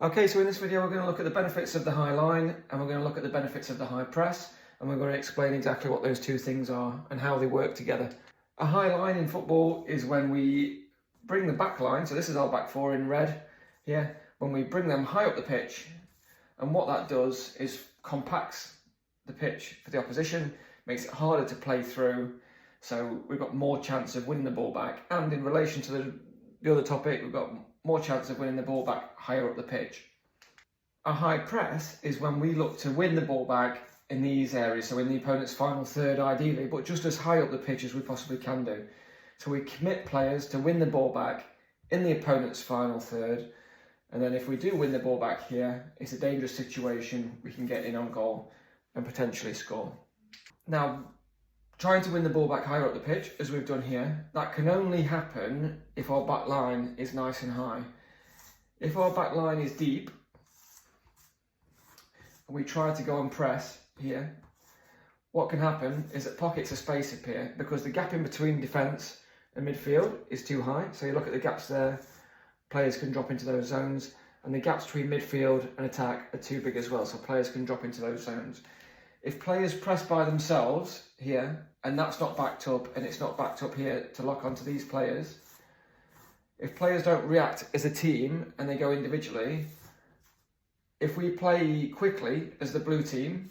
Okay, so in this video we're going to look at the benefits of the high line and we're going to look at the benefits of the high press, and we're going to explain exactly what those two things are and how they work together. A high line in football is when we bring the back line, so this is our back four in red here, when we bring them high up the pitch, and what that does is compacts the pitch for the opposition, makes it harder to play through, so we've got more chance of winning the ball back, and in relation to the other topic, we've got more chance of winning the ball back higher up the pitch. A high press is when we look to win the ball back in these areas, so in the opponent's final third ideally, but just as high up the pitch as we possibly can do. So we commit players to win the ball back in the opponent's final third, and then if we do win the ball back here, it's a dangerous situation, we can get in on goal and potentially score. Now, trying to win the ball back higher up the pitch, as we've done here, that can only happen if our back line is nice and high. If our back line is deep, and we try to go and press here, what can happen is that pockets of space appear because the gap in between defence and midfield is too high. So you look at the gaps there, players can drop into those zones, and the gaps between midfield and attack are too big as well, so players can drop into those zones. If players press by themselves here, and that's not backed up, and it's not backed up here to lock onto these players, if players don't react as a team and they go individually, if we play quickly as the blue team,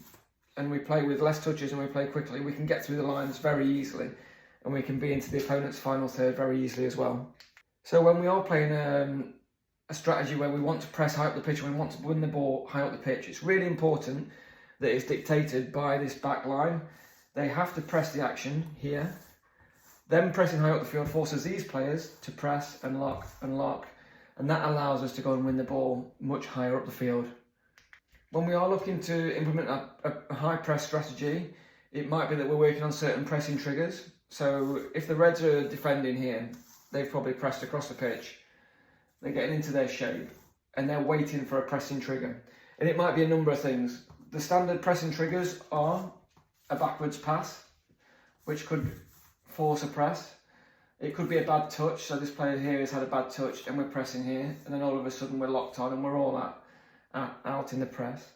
and we play with less touches and we play quickly, we can get through the lines very easily, and we can be into the opponent's final third very easily as well. So when we are playing a strategy where we want to press high up the pitch and we want to win the ball high up the pitch, it's really important that it's dictated by this back line. They have to press the action here. Them pressing high up the field forces these players to press and lock, and that allows us to go and win the ball much higher up the field. When we are looking to implement a high press strategy, it might be that we're working on certain pressing triggers. So if the Reds are defending here, they've probably pressed across the pitch, they're getting into their shape, and they're waiting for a pressing trigger. And it might be a number of things. The standard pressing triggers are a backwards pass, which could force a press. It could be a bad touch, so this player here has had a bad touch and we're pressing here, and then all of a sudden we're locked on and we're all out in the press.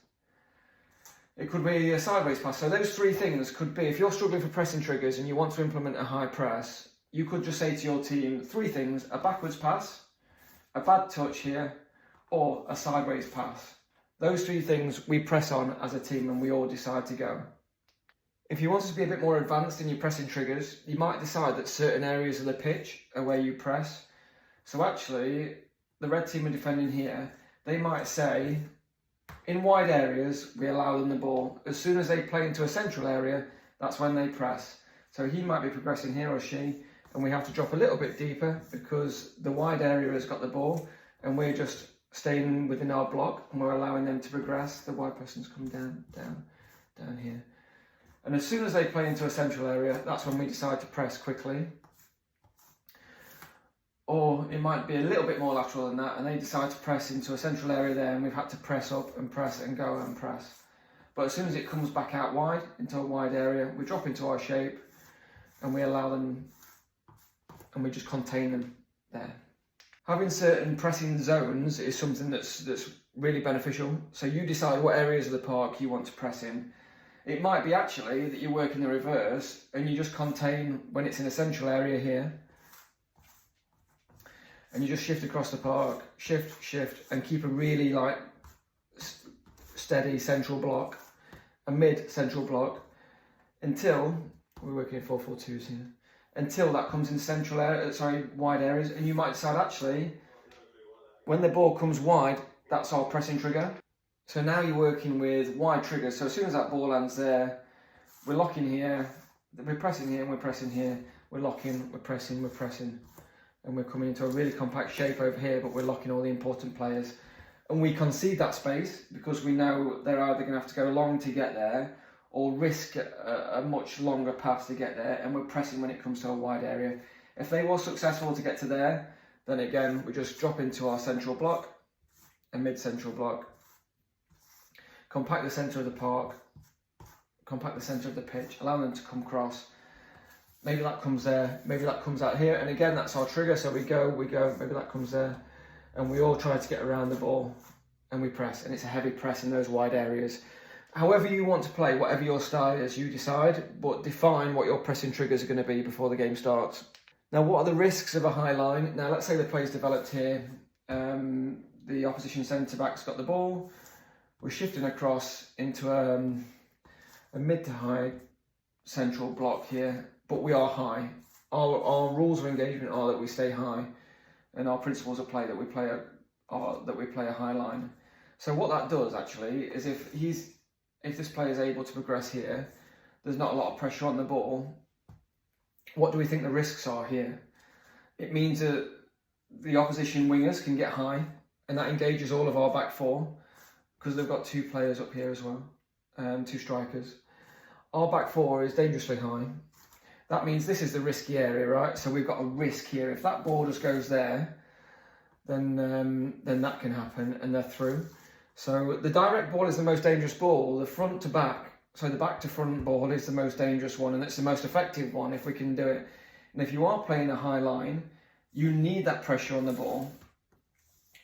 It could be a sideways pass. So those three things could be, if you're struggling for pressing triggers and you want to implement a high press, you could just say to your team three things: a backwards pass, a bad touch here, or a sideways pass. Those three things we press on as a team and we all decide to go. If you want to be a bit more advanced in your pressing triggers, you might decide that certain areas of the pitch are where you press. So actually, the red team are defending here. They might say, in wide areas, we allow them the ball. As soon as they play into a central area, that's when they press. So he might be progressing here, or she, and we have to drop a little bit deeper because the wide area has got the ball and we're just staying within our block and we're allowing them to progress. The wide person's come down here. And as soon as they play into a central area, that's when we decide to press quickly. Or it might be a little bit more lateral than that, and they decide to press into a central area there, and we've had to press up and press and go and press. But as soon as it comes back out wide, into a wide area, we drop into our shape, and we allow them, and we just contain them there. Having certain pressing zones is something that's really beneficial. So you decide what areas of the park you want to press in. It might be actually that you work in the reverse and you just contain when it's in a central area here, and you just shift across the park, shift, and keep a really steady central block, a mid-central block, until, we're working in 4-4-2s here, until that comes in central area, wide areas, and you might decide actually, when the ball comes wide, that's our pressing trigger. So now you're working with wide triggers. So as soon as that ball lands there, we're locking here, we're pressing here, and we're pressing here, we're locking, we're pressing, and we're coming into a really compact shape over here, but we're locking all the important players. And we concede that space because we know they're either going to have to go long to get there or risk a much longer pass to get there, and we're pressing when it comes to a wide area. If they were successful to get to there, then again, we just drop into our central block, a mid-central block, compact the centre of the park, compact the centre of the pitch, allow them to come across. Maybe that comes there, maybe that comes out here, and again, that's our trigger, so we go, maybe that comes there, and we all try to get around the ball and we press, and it's a heavy press in those wide areas. However you want to play, whatever your style is, you decide, but define what your pressing triggers are going to be before the game starts. Now, what are the risks of a high line? Now, let's say the play's developed here. The opposition centre-back's got the ball. We're shifting across into a mid to high central block here, but we are high. Our rules of engagement are that we stay high, and our principles of play that we play a high line. So what that does actually is if this player is able to progress here, there's not a lot of pressure on the ball. What do we think the risks are here? It means that the opposition wingers can get high, and that engages all of our back four because they've got two players up here as well, two strikers. Our back four is dangerously high. That means this is the risky area, right? So we've got a risk here. If that ball just goes there, then that can happen, and they're through. So the direct ball is the most dangerous ball. The front to back, so the back to front ball is the most dangerous one, and it's the most effective one if we can do it. And if you are playing a high line, you need that pressure on the ball.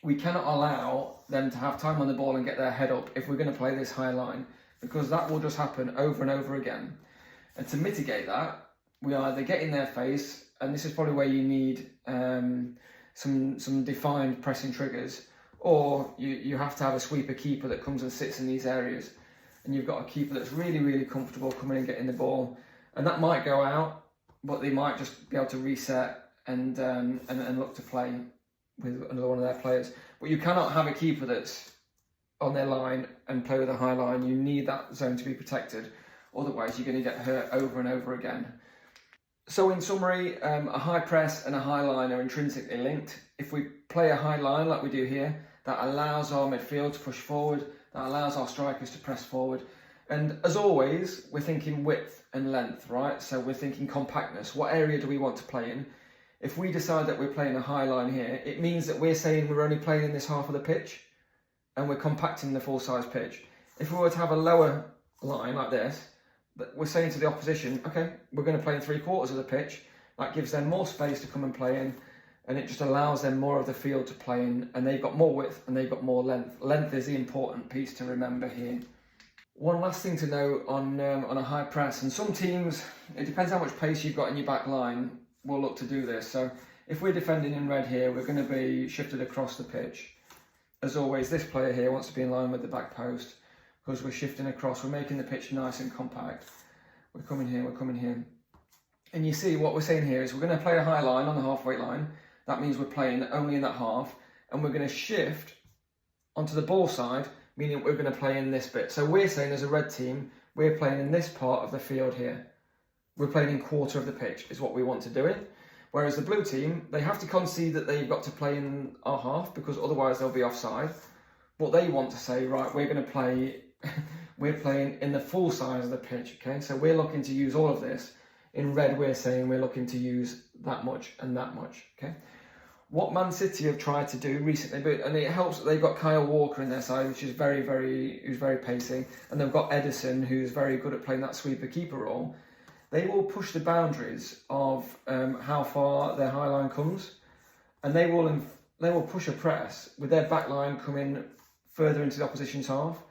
We cannot allow them to have time on the ball and get their head up if we're going to play this high line, because that will just happen over and over again. And to mitigate that, we either get in their face, and this is probably where you need some defined pressing triggers, or you have to have a sweeper keeper that comes and sits in these areas, and you've got a keeper that's really, really comfortable coming and getting the ball, and that might go out, but they might just be able to reset and look to play with another one of their players. But you cannot have a keeper that's on their line and play with a high line. You need that zone to be protected, otherwise you're going to get hurt over and over again. So in summary, a high press and a high line are intrinsically linked. If we play a high line like we do here, that allows our midfield to push forward, that allows our strikers to press forward. And as always, we're thinking width and length, right? So we're thinking compactness. What area do we want to play in? If we decide that we're playing a high line here, it means that we're saying we're only playing in this half of the pitch, and we're compacting the full-size pitch. If we were to have a lower line like this, we're saying to the opposition, okay, we're going to play in 3/4 of the pitch. That gives them more space to come and play in, and it just allows them more of the field to play in, and they've got more width and they've got more length. Length is the important piece to remember here. One last thing to note on a high press, and some teams, it depends how much pace you've got in your back line, will look to do this. So if we're defending in red here, we're going to be shifted across the pitch. As always, this player here wants to be in line with the back post, because we're shifting across, we're making the pitch nice and compact. We're coming here. And you see what we're saying here is we're going to play a high line on the halfway line. That means we're playing only in that half, and we're going to shift onto the ball side, meaning we're going to play in this bit. So we're saying as a red team, we're playing in this part of the field here. We're playing in 1/4 of the pitch is what we want to do it. Whereas the blue team, they have to concede that they've got to play in our half, because otherwise they'll be offside. But they want to say, right, we're going to play, we're playing in the full size of the pitch, okay? So we're looking to use all of this. In red, we're saying we're looking to use that much and that much, okay? What Man City have tried to do recently, and it helps that they've got Kyle Walker in their side, which is who's very pacey, and they've got Edison, who's very good at playing that sweeper keeper role. They will push the boundaries of how far their high line comes, and they will push a press with their back line coming further into the opposition's half.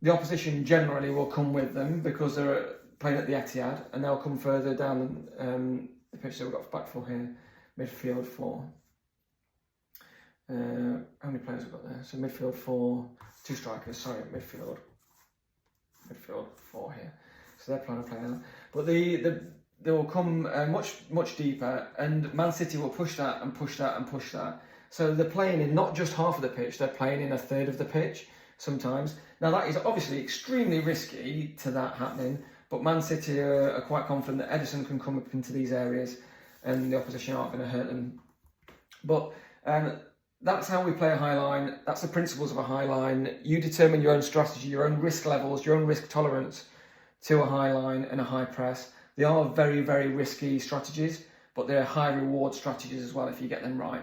The opposition generally will come with them because they're playing at the Etihad, and they'll come further down the pitch. So we've got back four here, midfield 4. How many players have we got there? So midfield 4, 2 strikers. Sorry, midfield 4 here. So they're planning to play that. But they will come much deeper, and Man City will push that and push that and push that. So they're playing in not just half of the pitch; they're playing in 1/3 of the pitch sometimes. Now that is obviously extremely risky to that happening, but Man City are quite confident that Edison can come up into these areas, and the opposition aren't going to hurt them. But that's how we play a high line. That's the principles of a high line. You determine your own strategy, your own risk levels, your own risk tolerance to a high line and a high press. They are very, very risky strategies, but they're high reward strategies as well if you get them right.